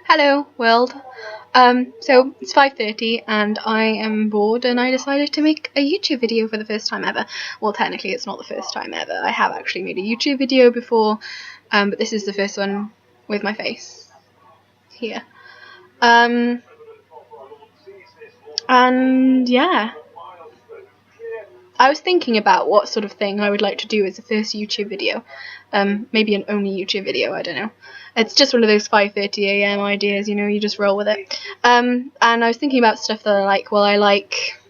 Hello, world. So it's 5:30 and I am bored and I decided to make a YouTube video for the first time ever. Well, technically it's not the first time ever. I have actually made a YouTube video before, but this is the first one with my face here. And yeah. I was thinking about what sort of thing I would like to do as a first YouTube video. Maybe an only YouTube video, I don't know. It's just one of those 5:30 AM ideas, you just roll with it. And I was thinking about stuff that I like. Well, I like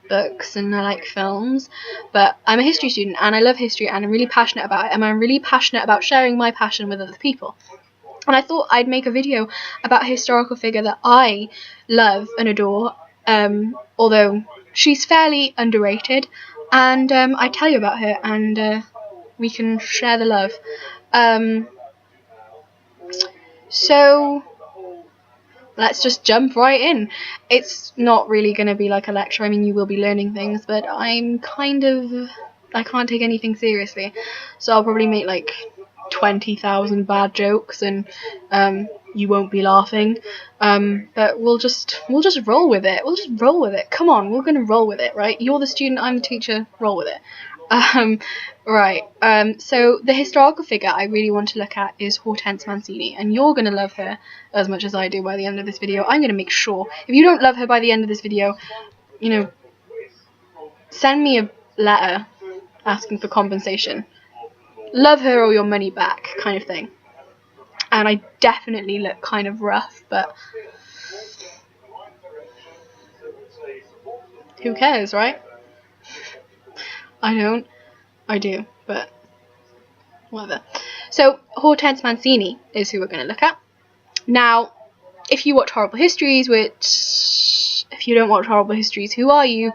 books and I like films, but I'm a history student and I love history and I'm really passionate about it, and I'm really passionate about sharing my passion with other people. And I thought I'd make a video about a historical figure that I love and adore, although she's fairly underrated, and I tell you about her and we can share the love. So let's just jump right in. It's not really going to be like a lecture. I mean, you will be learning things, but I can't take anything seriously, so I'll probably make like 20,000 bad jokes and you won't be laughing, but we'll just roll with it. We'll just roll with it. Come on, we're gonna roll with it, right? You're the student, I'm the teacher. Roll with it. Right. So the historical figure I really want to look at is Hortense Mancini, and you're gonna love her as much as I do by the end of this video. I'm gonna make sure. If you don't love her by the end of this video, send me a letter asking for compensation. Love her or your money back, kind of thing. And I definitely look kind of rough, but who cares, right? I don't. I do, but whatever. So Hortense Mancini is who we're going to look at. Now, if you watch Horrible Histories, which if you don't watch Horrible Histories, who are you?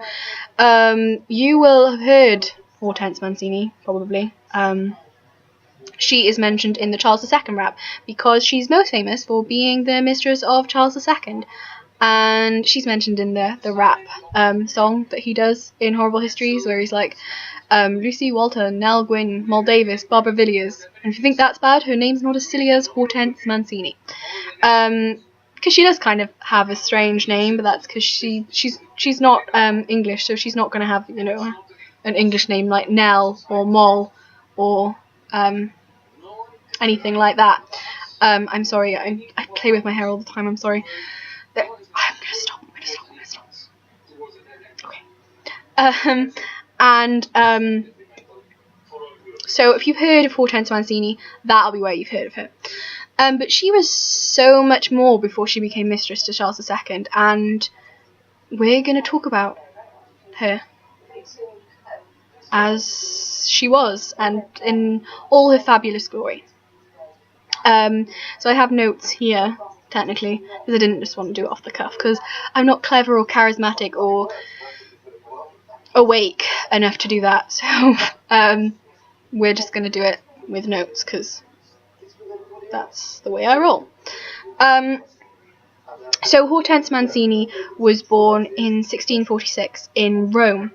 You will have heard Hortense Mancini, probably. She is mentioned in the Charles II rap because she's most famous for being the mistress of Charles II, and she's mentioned in the rap song that he does in Horrible Histories, where he's like, Lucy Walter, Nell Gwynn, Moll Davis, Barbara Villiers, and if you think that's bad, her name's not as silly as Hortense Mancini, because she does kind of have a strange name, but that's because she's not English, so she's not going to have an English name like Nell or Moll or anything like that. I'm sorry, I play with my hair all the time, I'm sorry. I'm gonna stop. Okay. So if you've heard of Hortense Mancini, that'll be where you've heard of her. But she was so much more before she became mistress to Charles II, and we're going to talk about her as she was, and in all her fabulous glory. So I have notes here, technically, because I didn't just want to do it off the cuff, because I'm not clever or charismatic or awake enough to do that, so we're just going to do it with notes, because that's the way I roll. So Hortense Mancini was born in 1646 in Rome.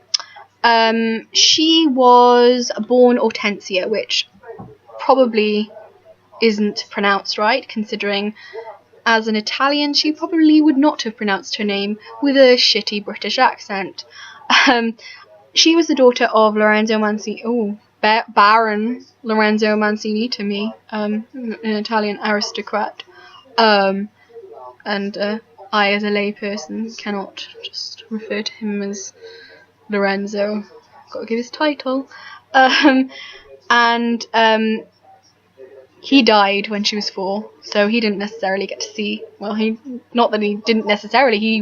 She was born Hortensia, which probably isn't pronounced right, considering as an Italian she probably would not have pronounced her name with a shitty British accent. She was the daughter of Lorenzo Mancini, Baron Lorenzo Mancini to me, an Italian aristocrat, and I as a layperson cannot just refer to him as Lorenzo, got to give his title, and he died when she was 4, so he didn't necessarily get to see, he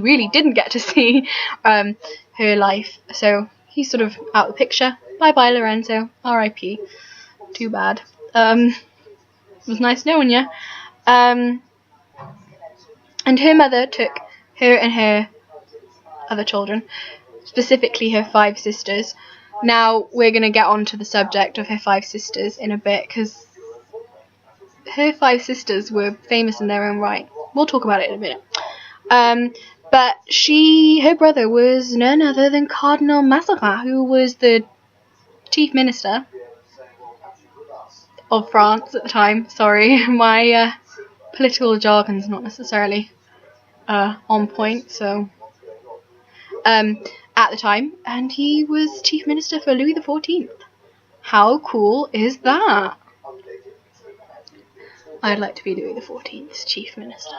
really didn't get to see her life, so he's sort of out of the picture. Bye bye Lorenzo, R.I.P. Too bad. It was nice knowing you. And her mother took her and her other children, specifically her 5 sisters. Now we're going to get on to the subject of her 5 sisters in a bit, because her 5 sisters were famous in their own right. We'll talk about it in a minute. But her brother was none other than Cardinal Mazarin, who was the chief minister of France at the time. Sorry, my political jargon's not necessarily on point, so at the time, and he was chief minister for Louis XIV. How cool is that? I'd like to be Louis XIV's chief minister.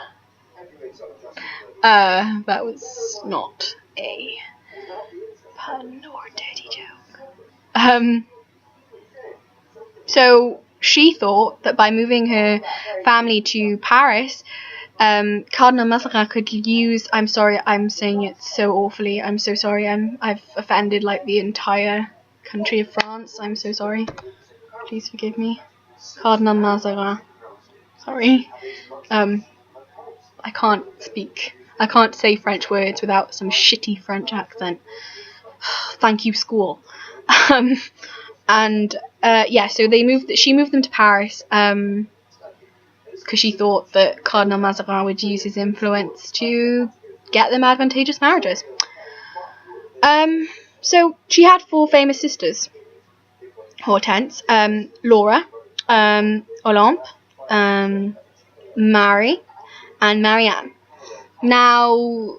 That was not a pun or a dirty joke. So she thought that by moving her family to Paris, Cardinal Mazarin could use. I'm sorry, I'm saying it so awfully. I'm so sorry. I've offended like the entire country of France. I'm so sorry. Please forgive me, Cardinal Mazarin. Sorry. I can't speak. I can't say French words without some shitty French accent. Thank you, school. So she moved them to Paris because she thought that Cardinal Mazarin would use his influence to get them advantageous marriages. So she had 4 famous sisters: Hortense, Laura, Olympe, Marie, and Marianne. Now,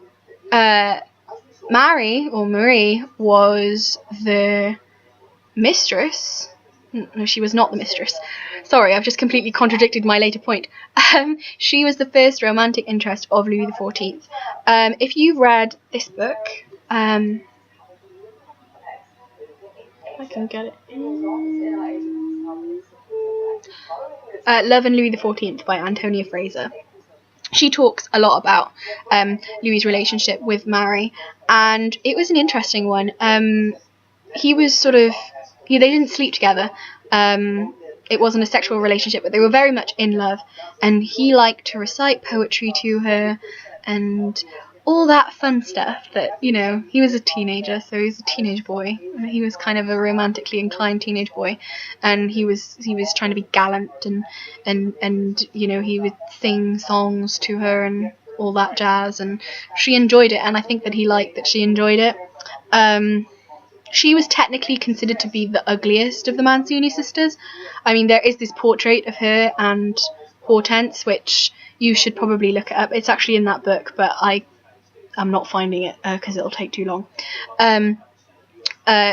Marie was the mistress. No, she was not the mistress. Sorry, I've just completely contradicted my later point. She was the first romantic interest of Louis XIV. If you've read this book, I can get it. Love and Louis XIV by Antonia Fraser. She talks a lot about Louis's relationship with Marie, and it was an interesting one. He was sort of... they didn't sleep together. It wasn't a sexual relationship, but they were very much in love, and he liked to recite poetry to her and all that fun stuff that, he was a teenager, so he was a teenage boy. He was kind of a romantically inclined teenage boy, and he was trying to be gallant and he would sing songs to her and all that jazz, and she enjoyed it, and I think that he liked that she enjoyed it. She was technically considered to be the ugliest of the Mancini sisters. I mean, there is this portrait of her and Hortense, which you should probably look it up. It's actually in that book, but I'm not finding it because it'll take too long.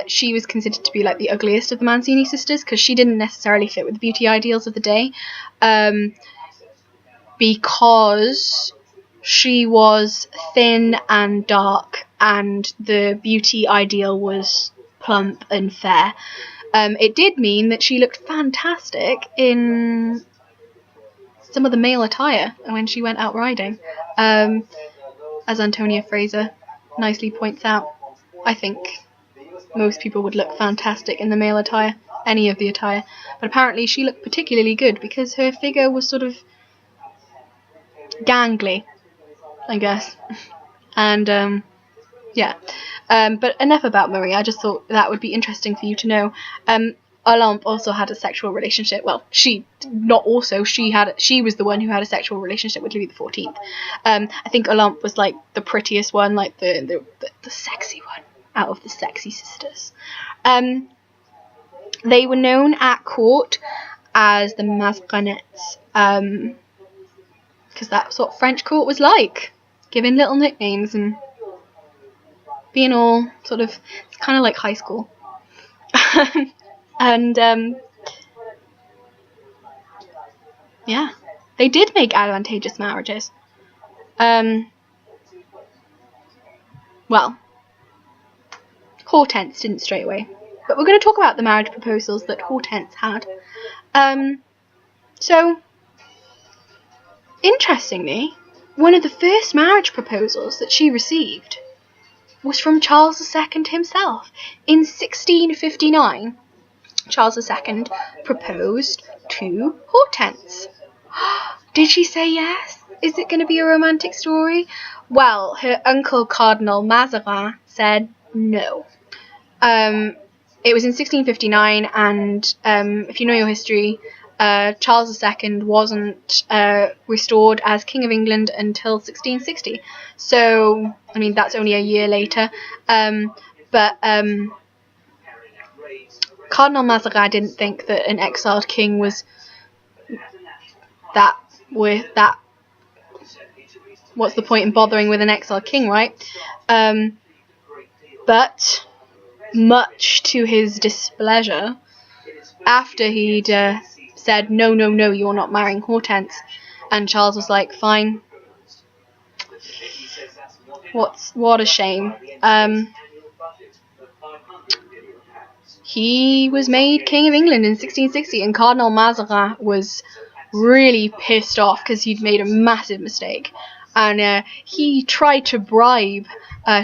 She was considered to be like the ugliest of the Mancini sisters because she didn't necessarily fit with the beauty ideals of the day, because she was thin and dark, and the beauty ideal was plump and fair. It did mean that she looked fantastic in some of the male attire when she went out riding. As Antonia Fraser nicely points out, I think most people would look fantastic in the male attire, any of the attire, but apparently she looked particularly good because her figure was sort of gangly, I guess. And but enough about Marie. I just thought that would be interesting for you to know. Olympe also had a sexual relationship. Well, she was the one who had a sexual relationship with Louis XIV. I think Olympe was like the prettiest one, like the sexy one out of the sexy sisters. They were known at court as the Mazarinettes, because that's what French court was like, giving little nicknames and being all sort of, it's kind of like high school. And they did make advantageous marriages. Well, Hortense didn't straight away, but we're going to talk about the marriage proposals that Hortense had. So, interestingly, one of the first marriage proposals that she received was from Charles II himself. In 1659, Charles II proposed to Hortense. Did she say yes? Is it going to be a romantic story? Well, her uncle Cardinal Mazarin said no. It was in 1659, and if you know your history, Charles II wasn't restored as King of England until 1660. So, I mean, that's only a year later. But Cardinal Mazarin didn't think that an exiled king was that with that. What's the point in bothering with an exiled king, right? But much to his displeasure, after he'd said, no, you're not marrying Hortense, and Charles was like, fine. What a shame. He was made King of England in 1660, and Cardinal Mazarin was really pissed off because he'd made a massive mistake. And he tried to bribe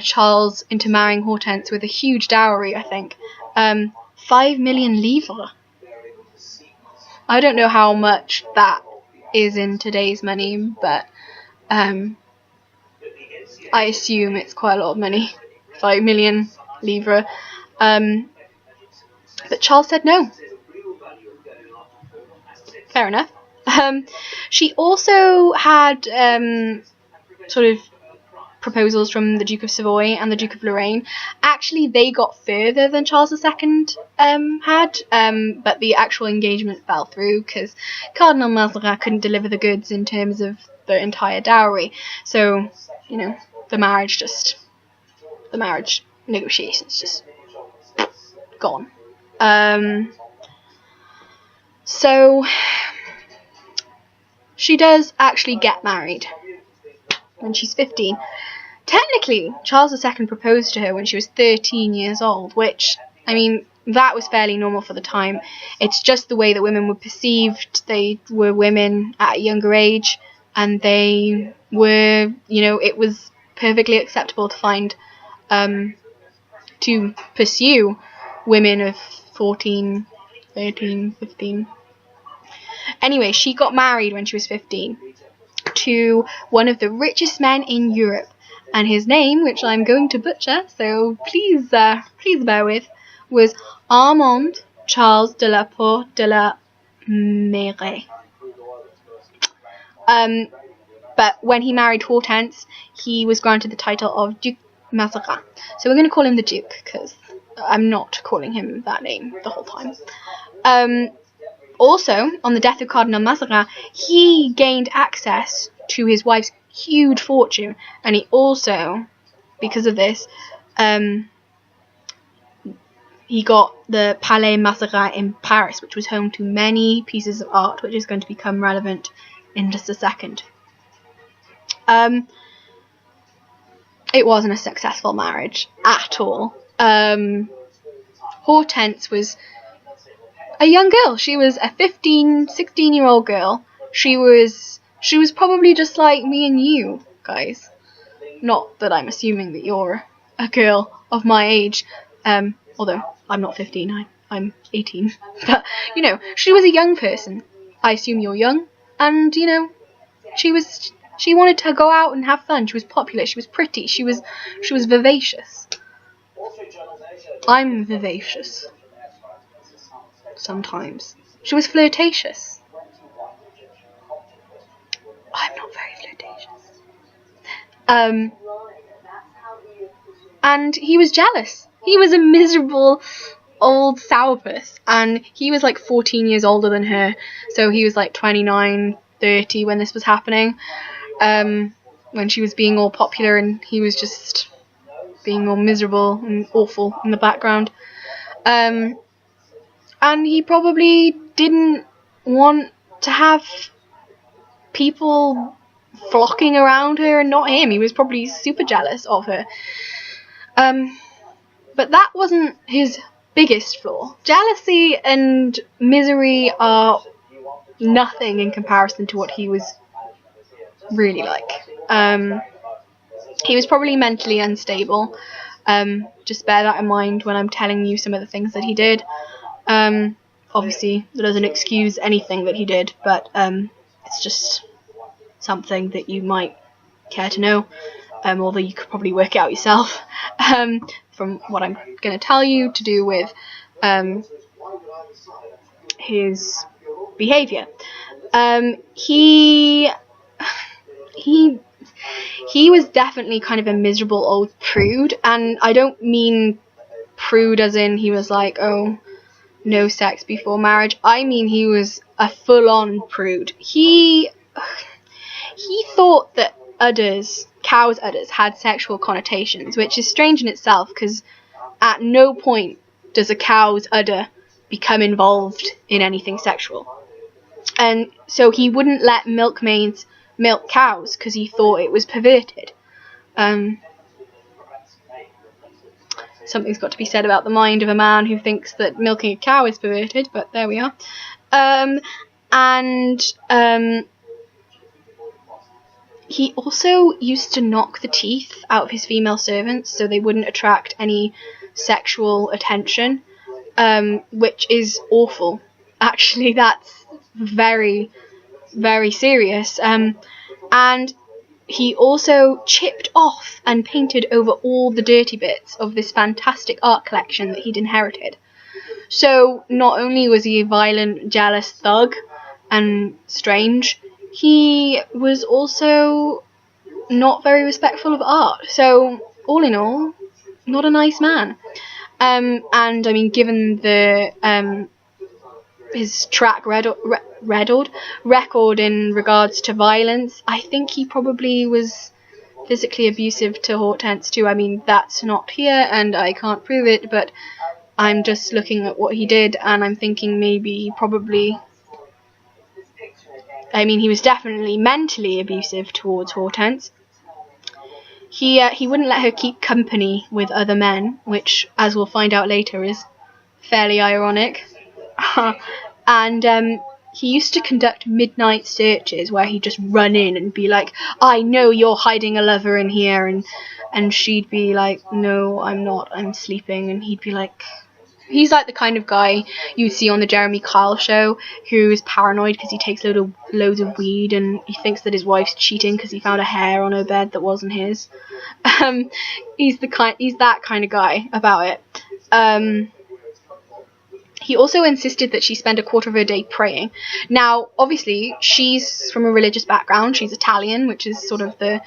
Charles into marrying Hortense with a huge dowry, I think. 5 million livres. I don't know how much that is in today's money, but I assume it's quite a lot of money. 5 million livres. But Charles said no. Fair enough. She also had sort of proposals from the Duke of Savoy and the Duke of Lorraine. Actually, they got further than Charles II had, but the actual engagement fell through because Cardinal Mazarin couldn't deliver the goods in terms of the entire dowry. So, the marriage negotiations just gone. So she does actually get married when she's 15. Technically, Charles II proposed to her when she was 13 years old, which, I mean, that was fairly normal for the time. It's just the way that women were perceived. They were women at a younger age, and they were, it was perfectly acceptable to find, to pursue women of 14, 13, 15. Anyway, she got married when she was 15 to one of the richest men in Europe, and his name, which I'm going to butcher, so please bear with, was Armand Charles de la Porte de la Mairie. But when he married Hortense, he was granted the title of Duc Mazarin. So we're going to call him the Duke, because I'm not calling him that name the whole time. Also, on the death of Cardinal Mazarin, he gained access to his wife's huge fortune, and he also, because of this, he got the Palais Mazarin in Paris, which was home to many pieces of art, which is going to become relevant in just a second. It wasn't a successful marriage at all. Hortense was a young girl. She was a 16-year-old girl. She was probably just like me and you, guys. Not that I'm assuming that you're a girl of my age, although I'm not 15, I'm 18. But, she was a young person. I assume you're young, and, she wanted to go out and have fun. She was popular, she was pretty, she was vivacious. I'm vivacious. Sometimes. She was flirtatious. I'm not very flirtatious. And he was jealous. He was a miserable old sourpuss, and he was like 14 years older than her, so he was like 29, 30 when this was happening, when she was being all popular and he was just being all miserable and awful in the background. And he probably didn't want to have people flocking around her and not him. He was probably super jealous of her. But that wasn't his biggest flaw. Jealousy and misery are nothing in comparison to what he was really like. He was probably mentally unstable. Just bear that in mind when I'm telling you some of the things that he did. Obviously, that doesn't excuse anything that he did, but it's just something that you might care to know, although you could probably work it out yourself from what I'm going to tell you to do with his behaviour. He was definitely kind of a miserable old prude, and I don't mean prude as in he was like, oh, no sex before marriage. I mean he was a full-on prude. He he thought that cows' udders had sexual connotations, which is strange in itself, because at no point does a cow's udder become involved in anything sexual. And so he wouldn't let milkmaids milk cows because he thought it was perverted. Something's got to be said about the mind of a man who thinks that milking a cow is perverted, but there we are. He also used to knock the teeth out of his female servants so they wouldn't attract any sexual attention, which is awful. Actually, that's very, very serious. And he also chipped off and painted over all the dirty bits of this fantastic art collection that he'd inherited. So not only was he a violent, jealous thug and strange, he was also not very respectful of art. So all in all, not a nice man. And I mean, given the his track record in regards to violence, I think he probably was physically abusive to Hortense too. I mean, that's not here and I can't prove it, but I'm just looking at what he did and I'm thinking maybe he probably... I mean, he was definitely mentally abusive towards Hortense. He wouldn't let her keep company with other men, which, as we'll find out later, is fairly ironic. And he used to conduct midnight searches where he'd just run in and be like, I know you're hiding a lover in here, and she'd be like, no, I'm not, I'm sleeping, and he'd be like... He's like the kind of guy you see on the Jeremy Kyle show who's paranoid because he takes loads of weed and he thinks that his wife's cheating because he found a hair on her bed that wasn't his. He's that kind of guy about it. He also insisted that she spend a quarter of her day praying. Now, obviously, she's from a religious background. She's Italian, which is sort of the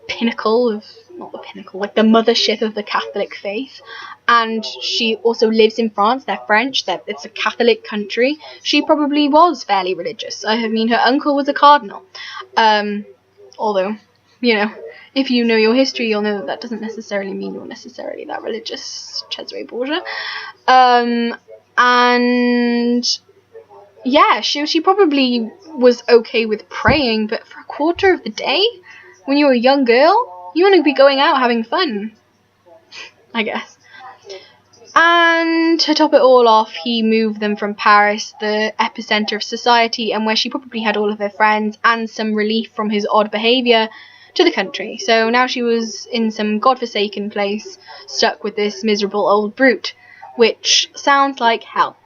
pinnacle of... not the pinnacle, like the mothership of the Catholic faith. And she also lives in France. They're French. It's a Catholic country. She probably was fairly religious. I mean, her uncle was a cardinal. Although, you know, if you know your history, you'll know that doesn't necessarily mean you're necessarily that religious. Cesare Borgia. And yeah, she probably was okay with praying, but for a quarter of the day, when you're a young girl, you want to be going out having fun, I guess. And to top it all off, he moved them from Paris, the epicenter of society, and where she probably had all of her friends and some relief from his odd behaviour, to the country. So now she was in some godforsaken place, stuck with this miserable old brute, which sounds like hell.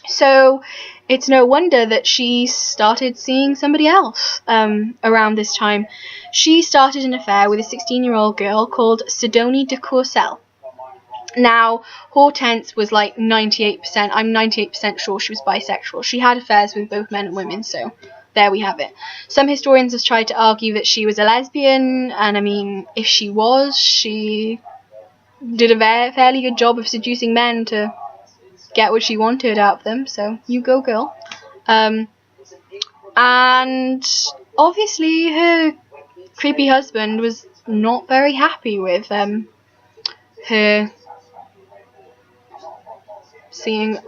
So it's no wonder that she started seeing somebody else around this time. She started an affair with a 16-year-old girl called Sidonie de Courcelles. Now, Hortense was like 98%, I'm 98% sure she was bisexual. She had affairs with both men and women, so there we have it. Some historians have tried to argue that she was a lesbian, and I mean, if she was, she did a fairly good job of seducing men to get what she wanted out of them, so you go, girl. And obviously her creepy husband was not very happy with her seeing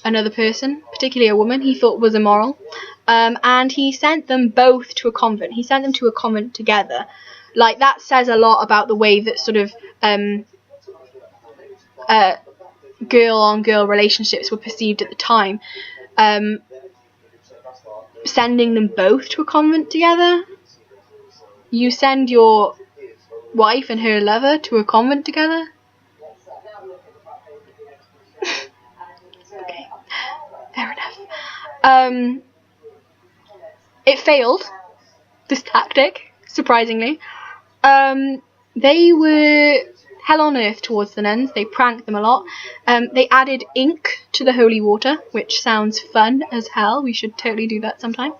another person, particularly a woman, he thought was immoral. And he sent them both to a convent. He sent them to a convent together. Like, that says a lot about the way that sort of girl-on-girl relationships were perceived at the time. Sending them both to a convent together? You send your wife and her lover to a convent together? Okay, fair enough. It failed, this tactic, surprisingly. They were hell on earth towards the nuns. They pranked them a lot. They added ink to the holy water, which sounds fun as hell. We should totally do that sometime.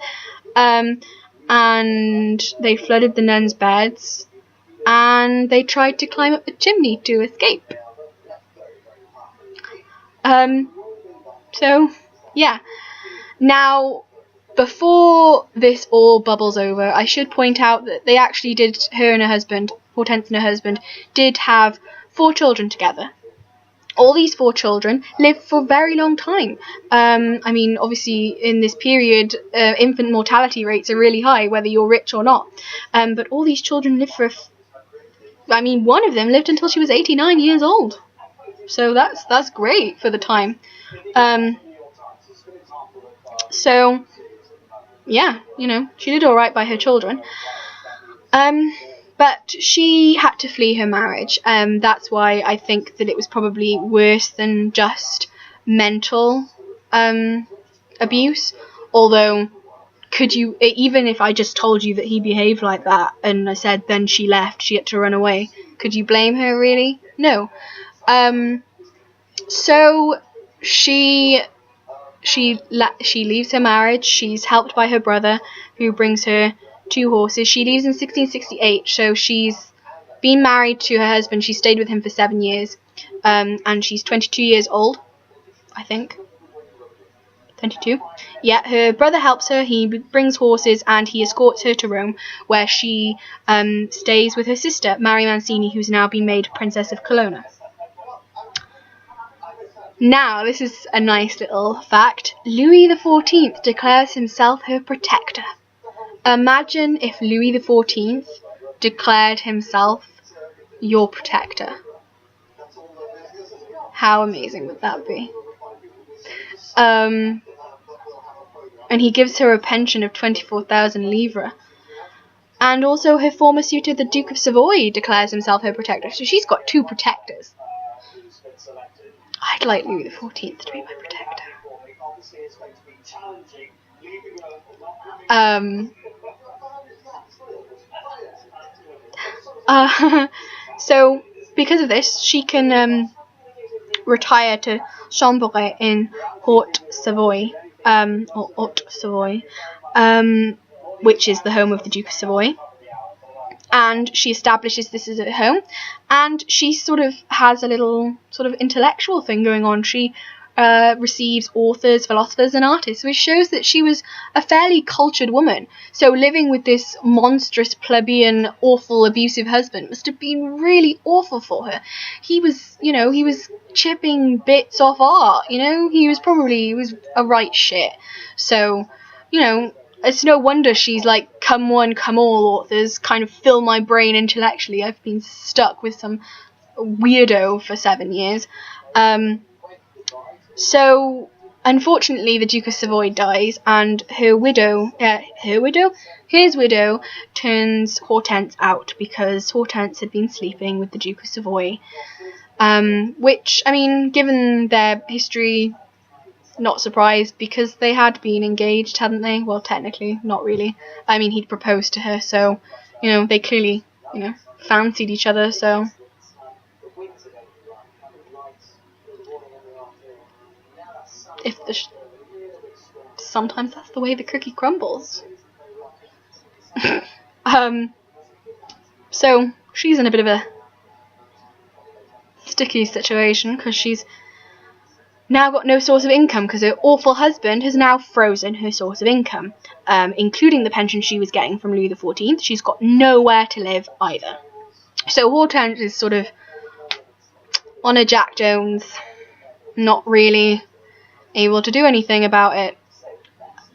And they flooded the nuns' beds, and they tried to climb up the chimney to escape. So, yeah. Now, Before this all bubbles over, I should point out that they actually did, her and her husband, Hortense and her husband, did have 4 children together. All these 4 children lived for a very long time. I mean, obviously, in this period, infant mortality rates are really high, whether you're rich or not. But all these children lived for, one of them lived until she was 89 years old. So that's great for the time. So, yeah, she did all right by her children. But she had to flee her marriage. That's why I think that it was probably worse than just mental abuse. Although, even if I just told you that he behaved like that and I said then she left, she had to run away, could you blame her really? No. So she leaves her marriage. She's helped by her brother, who brings her 2 horses. She leaves in 1668, so she's been married to her husband. She stayed with him for 7 years, and she's 22 years old, I think. 22. Yeah, her brother helps her. He brings horses and he escorts her to Rome, where she stays with her sister, Mary Mancini, who's now been made Princess of Colonna. Now, this is a nice little fact. Louis XIV declares himself her protector. Imagine if Louis XIV declared himself your protector. How amazing would that be? And he gives her a pension of 24,000 livres. And also her former suitor, the Duke of Savoy, declares himself her protector. So she's got 2 protectors. I'd like Louis XIV to be my protector. So, because of this, she can retire to Chambray in Haute-Savoie, or Haute-Savoie, which is the home of the Duke of Savoy. And she establishes this as her home, and she sort of has a little sort of intellectual thing going on. She receives authors, philosophers, and artists, which shows that she was a fairly cultured woman. So living with this monstrous, plebeian, awful, abusive husband must have been really awful for her. He was chipping bits off art, he was a right shit. So, it's no wonder she's like, come one, come all authors, kind of fill my brain intellectually. I've been stuck with some weirdo for 7 years. So, unfortunately, the Duke of Savoy dies, and his widow turns Hortense out because Hortense had been sleeping with the Duke of Savoy. Which, given their history, not surprised, because they had been engaged, hadn't they? Well, technically, not really. He'd proposed to her, so, they clearly, fancied each other, so. Sometimes that's the way the cookie crumbles. So, she's in a bit of a sticky situation, because she's now got no source of income, because her awful husband has now frozen her source of income, including the pension she was getting from Louis XIV. She's got nowhere to live either. So Hortense is sort of on a Jack Jones, not really able to do anything about it.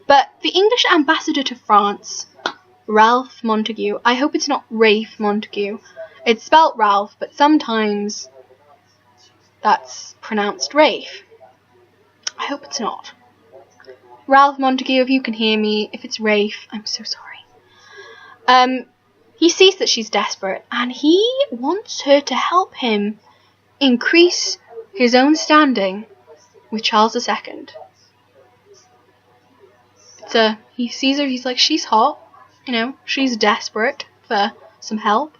But the English ambassador to France, Ralph Montague, I hope it's not Rafe Montague. It's spelt Ralph, but sometimes that's pronounced Rafe. I hope it's not. Ralph Montague, if you can hear me, if it's Rafe, I'm so sorry. He sees that she's desperate, and he wants her to help him increase his own standing with Charles II. He sees her, he's like, she's hot, she's desperate for some help.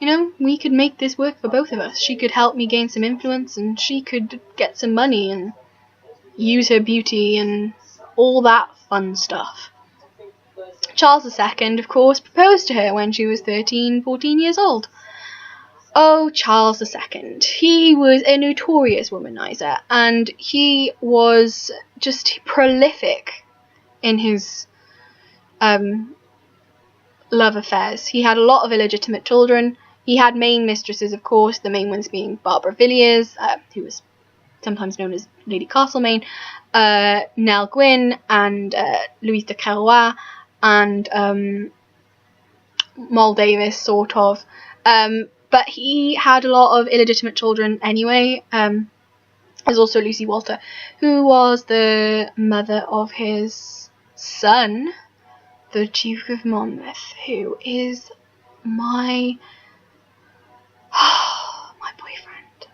We could make this work for both of us. She could help me gain some influence, and she could get some money and use her beauty and all that fun stuff. Charles II, of course, proposed to her when she was 13, 14 years old. Oh, Charles II. He was a notorious womanizer, and he was just prolific in his love affairs. He had a lot of illegitimate children. He had main mistresses, of course, the main ones being Barbara Villiers, who was sometimes known as Lady Castlemaine, Nell Gwyn, and Louise de Kerouac, and Moll Davis, sort of. But he had a lot of illegitimate children anyway. There's also Lucy Walter, who was the mother of his son, the Duke of Monmouth, who is my boyfriend.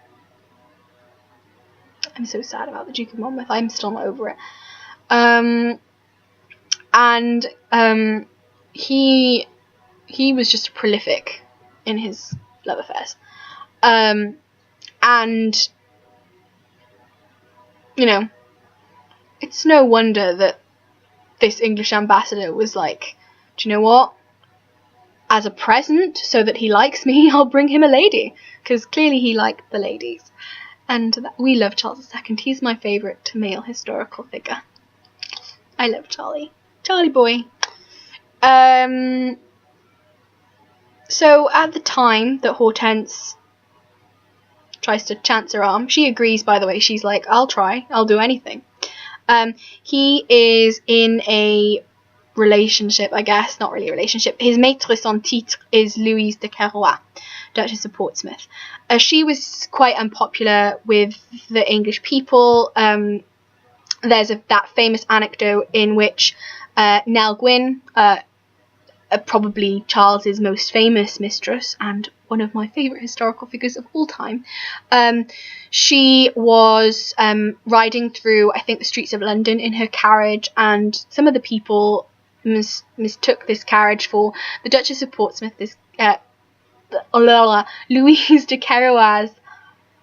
I'm so sad about the Duke of Monmouth. I'm still not over it. He was just prolific in his love affairs. And you know, it's no wonder that this English ambassador was like, do you know what? As a present, so that he likes me, I'll bring him a lady. Because clearly he liked the ladies. And we love Charles II. He's my favourite male historical figure. I love Charlie. Charlie boy. So at the time that Hortense tries to chance her arm, she agrees, by the way. She's like, I'll try. I'll do anything. He is in a relationship, I guess. Not really a relationship. His maîtresse en titre is Louise de Kerouac, Duchess of Portsmouth. She was quite unpopular with the English people. There's that famous anecdote in which Nell Gwyn, probably Charles's most famous mistress and one of my favourite historical figures of all time, she was riding through, I think, the streets of London in her carriage, and some of the people mistook this carriage for the Duchess of Portsmouth, Louise de Kerouac's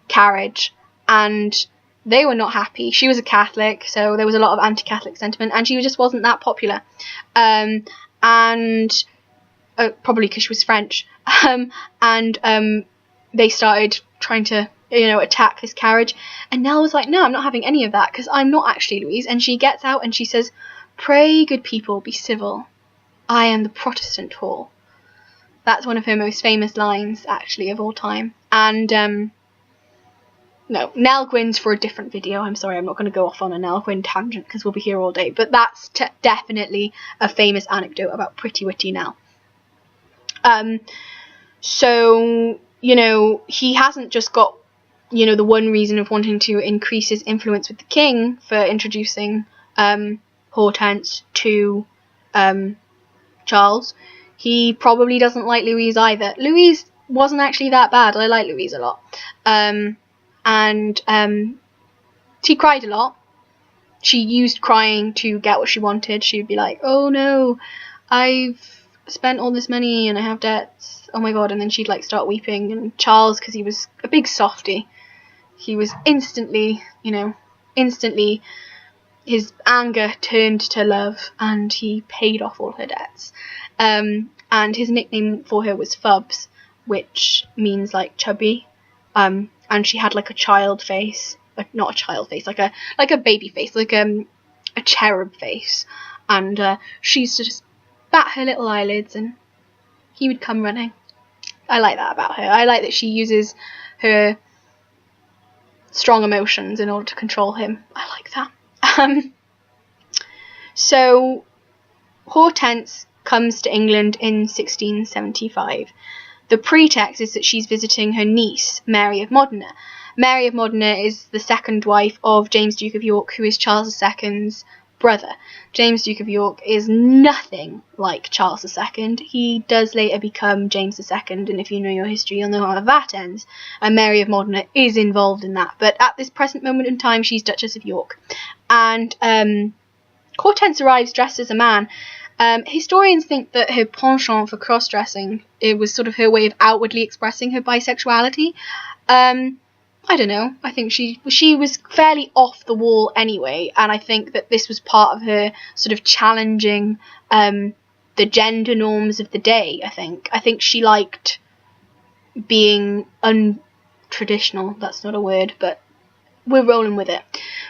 carriage, and they were not happy. She was a Catholic, so there was a lot of anti-Catholic sentiment, and she just wasn't that popular. And probably because she was French. They started trying to, attack this carriage. And Nell was like, no, I'm not having any of that, because I'm not actually Louise. And she gets out and she says, pray, good people, be civil. I am the Protestant whore. That's one of her most famous lines, actually, of all time. And, no, Nell Gwyn's for a different video. I'm sorry, I'm not going to go off on a Nell Gwyn tangent because we'll be here all day. But that's definitely a famous anecdote about Pretty Witty Nell. So, he hasn't just got, the one reason of wanting to increase his influence with the king for introducing Hortense to Charles. He probably doesn't like Louise either. Louise wasn't actually that bad. I like Louise a lot. And she cried a lot. She used crying to get what she wanted. She would be like, oh no, I've spent all this money and I have debts. Oh my god. And then she'd start weeping. And Charles, because he was a big softie, he was instantly, his anger turned to love, and he paid off all her debts. And his nickname for her was Fubs, which means chubby. And she had a child face, not a child face, like a baby face, a cherub face. And she used to just bat her little eyelids and he would come running. I like that about her. I like that she uses her strong emotions in order to control him. I like that. So Hortense comes to England in 1675. The pretext is that she's visiting her niece, Mary of Modena. Mary of Modena is the second wife of James Duke of York, who is Charles II's brother. James Duke of York is nothing like Charles II. He does later become James II, and if you know your history, you'll know how that ends. And Mary of Modena is involved in that. But at this present moment in time, she's Duchess of York. And Hortense arrives dressed as a man. Historians think that her penchant for cross-dressing, it was sort of her way of outwardly expressing her bisexuality. I don't know. I think she was fairly off the wall anyway, and I think that this was part of her sort of challenging the gender norms of the day. I think she liked being untraditional. That's not a word, but we're rolling with it.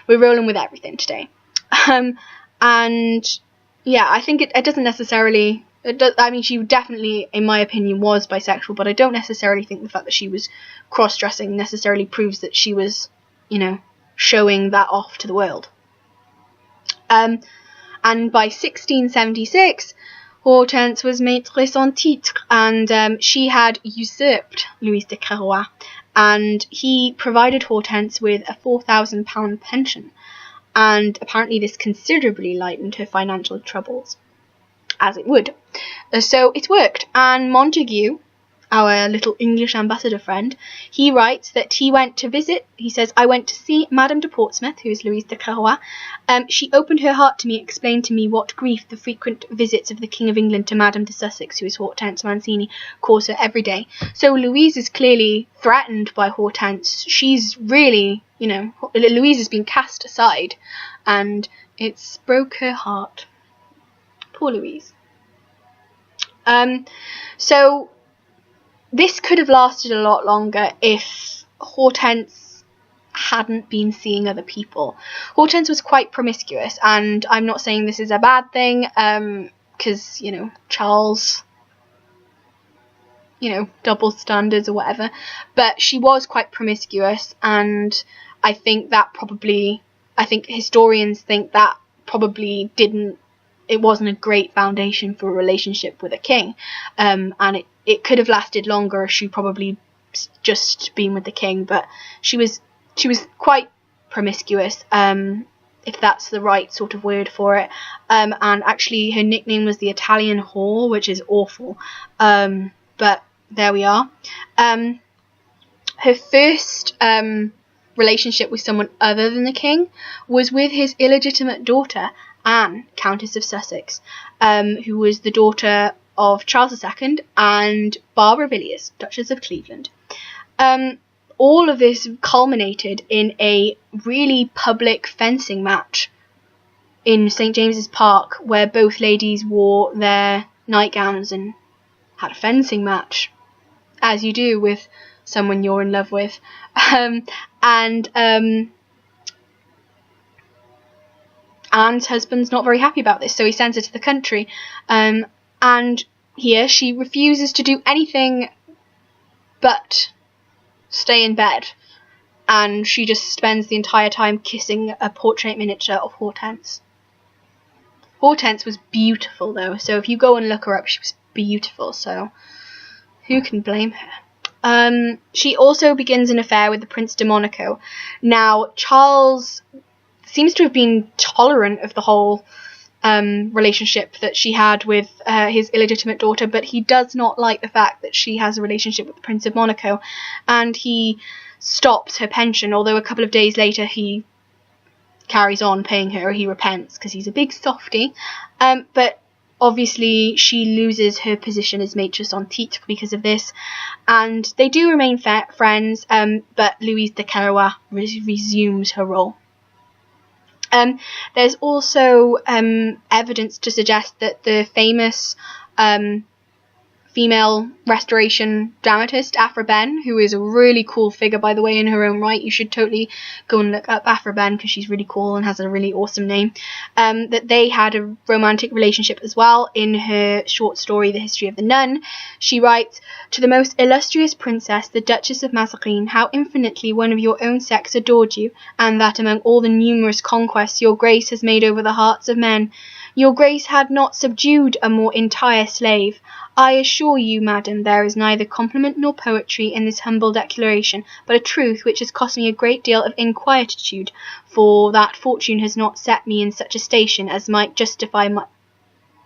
We're rolling with everything today. And Yeah, I think it doesn't necessarily... I mean, she definitely, in my opinion, was bisexual, but I don't necessarily think the fact that she was cross-dressing necessarily proves that she was, showing that off to the world. And by 1676, Hortense was maîtresse en titre, and she had usurped Louis de Carois, and he provided Hortense with a £4,000 pension, and apparently this considerably lightened her financial troubles, as it would. So it worked, and Montague, our little English ambassador friend, he writes that he went to visit, he says, I went to see Madame de Portsmouth, who is Louise de Carois. She opened her heart to me, explained to me what grief the frequent visits of the King of England to Madame de Sussex, who is Hortense Mancini, cause her every day. So Louise is clearly threatened by Hortense. She's really, Louise has been cast aside, and it's broke her heart. Poor Louise. So this could have lasted a lot longer if Hortense hadn't been seeing other people. Hortense was quite promiscuous, and I'm not saying this is a bad thing, because, Charles, double standards or whatever, but she was quite promiscuous, and I think historians think that probably it wasn't a great foundation for a relationship with a king, and it could have lasted longer if she probably just been with the king, but she was quite promiscuous, if that's the right sort of word for it, and actually her nickname was the Italian whore, which is awful, but there we are. Her first relationship with someone other than the king was with his illegitimate daughter, Anne, Countess of Sussex, who was the daughter of Charles II and Barbara Villiers, Duchess of Cleveland. All of this culminated in a really public fencing match in St. James's Park, where both ladies wore their nightgowns and had a fencing match, as you do with someone you're in love with. Anne's husband's not very happy about this, so he sends her to the country, and here she refuses to do anything but stay in bed, and she just spends the entire time kissing a portrait miniature of Hortense. Hortense was beautiful, though, so if you go and look her up, she was beautiful, so who can blame her? She also begins an affair with the Prince de Monaco. Now, Charles seems to have been tolerant of the whole relationship that she had with his illegitimate daughter, but he does not like the fact that she has a relationship with the Prince of Monaco, and he stops her pension, although a couple of days later he carries on paying her. He repents because he's a big softie, but obviously she loses her position as maîtresse en titre because of this, and they do remain friends, but Louise de Carois resumes her role. There's also evidence to suggest that the famous female restoration dramatist Aphra Behn, who is a really cool figure, by the way, in her own right. You should totally go and look up Aphra Behn because she's really cool and has a really awesome name. That they had a romantic relationship as well. In her short story, The History of the Nun, she writes, "To the most illustrious princess, the Duchess of Mazarin, how infinitely one of your own sex adored you, and that among all the numerous conquests your grace has made over the hearts of men, your grace had not subdued a more entire slave. I assure you, madam, there is neither compliment nor poetry in this humble declaration, but a truth which has cost me a great deal of inquietude, for that fortune has not set me in such a station as might justify my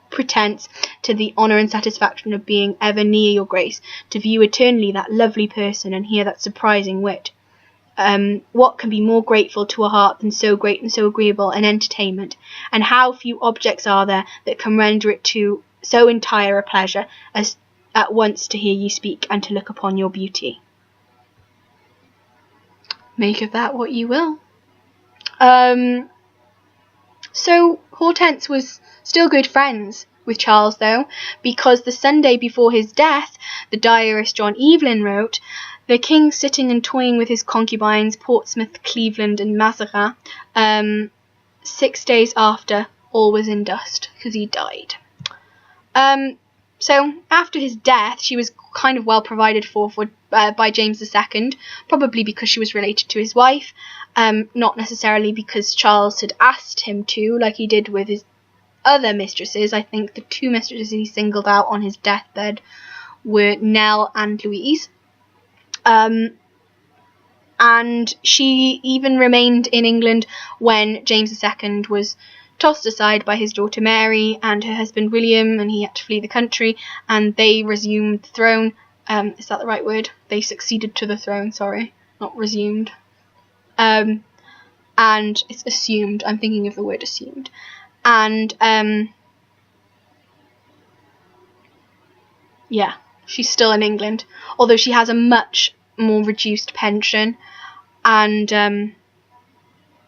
pretence to the honour and satisfaction of being ever near your grace, to view eternally that lovely person, and hear that surprising wit. What can be more grateful to a heart than so great and so agreeable an entertainment? And how few objects are there that can render it to so entire a pleasure as at once to hear you speak and to look upon your beauty." Make of that what you will. So Hortense was still good friends with Charles, though, because the Sunday before his death, the diarist John Evelyn wrote, "The king sitting and toying with his concubines, Portsmouth, Cleveland, and Mazarin, 6 days after all was in dust because he died. So after his death, she was kind of well provided for by James II, probably because she was related to his wife, not necessarily because Charles had asked him to, like he did with his other mistresses. I think the 2 mistresses he singled out on his deathbed were Nell and Louise. And she even remained in England when James II was tossed aside by his daughter Mary and her husband William, and he had to flee the country, and they resumed the throne. Is that the right word? They succeeded to the throne, sorry, not resumed. And it's assumed, I'm thinking of the word assumed. And, yeah, she's still in England, although she has a much more reduced pension, and,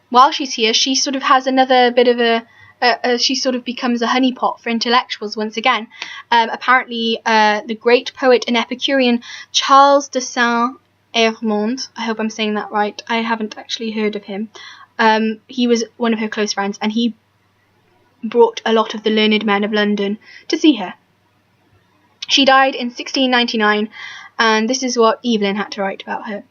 while she's here, she sort of has another bit of she sort of becomes a honeypot for intellectuals once again. Apparently, the great poet and Epicurean Charles de Saint-Evremond, I hope I'm saying that right, I haven't actually heard of him, he was one of her close friends, and he brought a lot of the learned men of London to see her. She died in 1699, and this is what Evelyn had to write about her.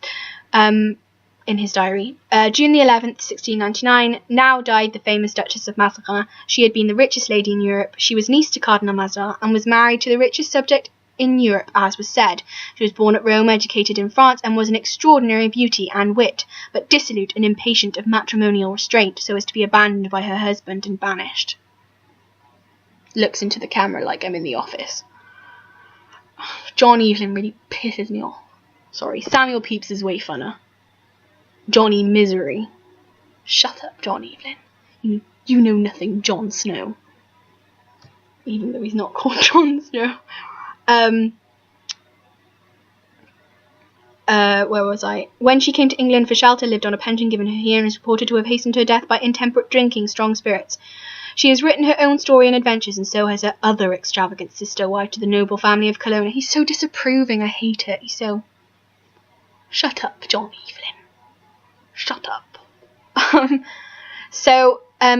In his diary. June the 11th, 1699, now died the famous Duchess of Mazarin. She had been the richest lady in Europe. She was niece to Cardinal Mazarin and was married to the richest subject in Europe, as was said. She was born at Rome, educated in France, and was an extraordinary beauty and wit, but dissolute and impatient of matrimonial restraint, so as to be abandoned by her husband and banished. Looks into the camera like I'm in the office. John Evelyn really pisses me off. Sorry, Samuel Pepys is way funner. Johnny Misery. Shut up, John Evelyn. You know nothing, Jon Snow. Even though he's not called Jon Snow. Where was I? When she came to England for shelter, lived on a pension given her here, and is reported to have hastened her death by intemperate drinking strong spirits. She has written her own story and adventures, and so has her other extravagant sister, wife to the noble family of Colonna. He's so disapproving, I hate it. He's so... Shut up, John Evelyn. Shut up.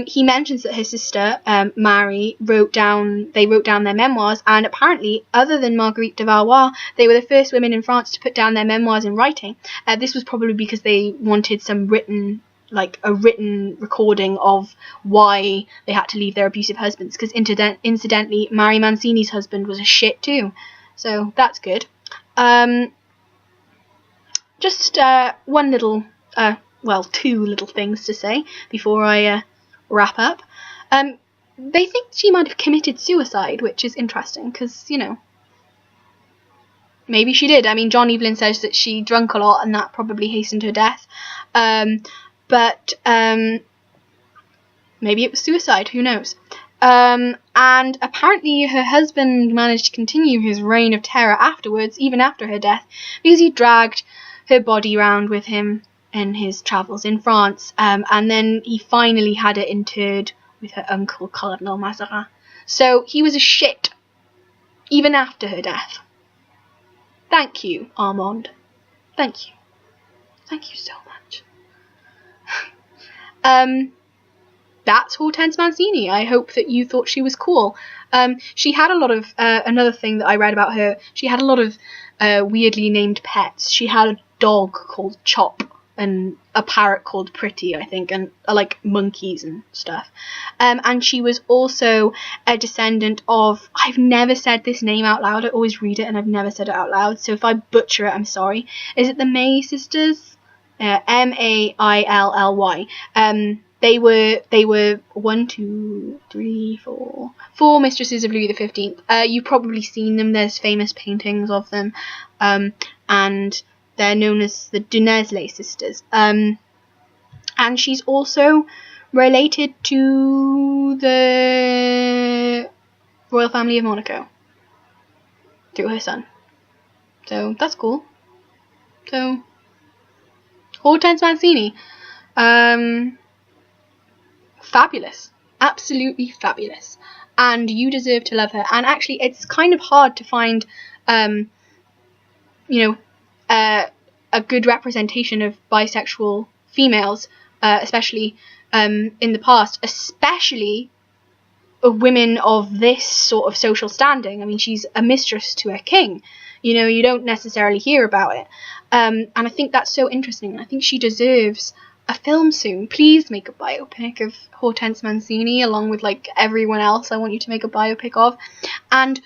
He mentions that her sister, Mary, wrote down their memoirs, and apparently, other than Marguerite de Valois, they were the first women in France to put down their memoirs in writing. This was probably because they wanted some written recording of why they had to leave their abusive husbands, because incidentally, Mary Mancini's husband was a shit too. So, that's good. Just one little... two little things to say before I wrap up. They think she might have committed suicide, which is interesting because, you know, maybe she did. I mean, John Evelyn says that she drank a lot and that probably hastened her death. But maybe it was suicide, who knows. And apparently her husband managed to continue his reign of terror afterwards, even after her death, because he dragged her body around with him in his travels in France, and then he finally had her interred with her uncle Cardinal Mazarin. So he was a shit, even after her death. Thank you, Armand. Thank you. Thank you so much. That's Hortense Mancini. I hope that you thought she was cool. She had a lot of, another thing that I read about her, she had a lot of weirdly named pets. She had a dog called Chop, and a parrot called Pretty, I think, and like monkeys and stuff. And she was also a descendant of, I've never said this name out loud, I always read it and I've never said it out loud, so if I butcher it, I'm sorry. Is it the May sisters? Mailly. They were 4 mistresses of Louis XV. You've probably seen them, there's famous paintings of them, and they're known as the Dunesle sisters. And she's also related to the royal family of Monaco through her son. So that's cool. So Hortense Mancini. Fabulous. Absolutely fabulous. And you deserve to love her. And actually, it's kind of hard to find, a good representation of bisexual females, especially in the past, especially women of this sort of social standing. I mean, she's a mistress to a king. You know, you don't necessarily hear about it. And I think that's so interesting. I think she deserves a film soon. Please make a biopic of Hortense Mancini, along with like everyone else I want you to make a biopic of. And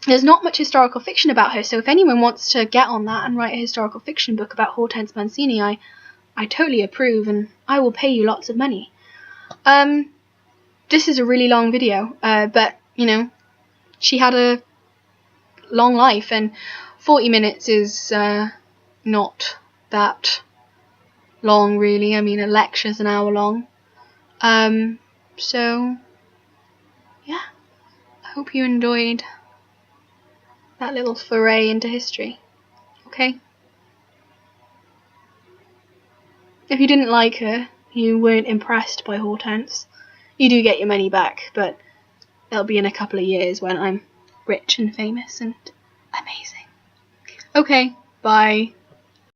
there's not much historical fiction about her, so if anyone wants to get on that and write a historical fiction book about Hortense Mancini, I totally approve, and I will pay you lots of money. This is a really long video, but, you know, she had a long life, and 40 minutes is not that long, really. I mean, a lecture's an hour long. So, yeah, I hope you enjoyed that little foray into history. Okay? If you didn't like her, you weren't impressed by Hortense, you do get your money back, but it'll be in a couple of years when I'm rich and famous and amazing. Okay, bye.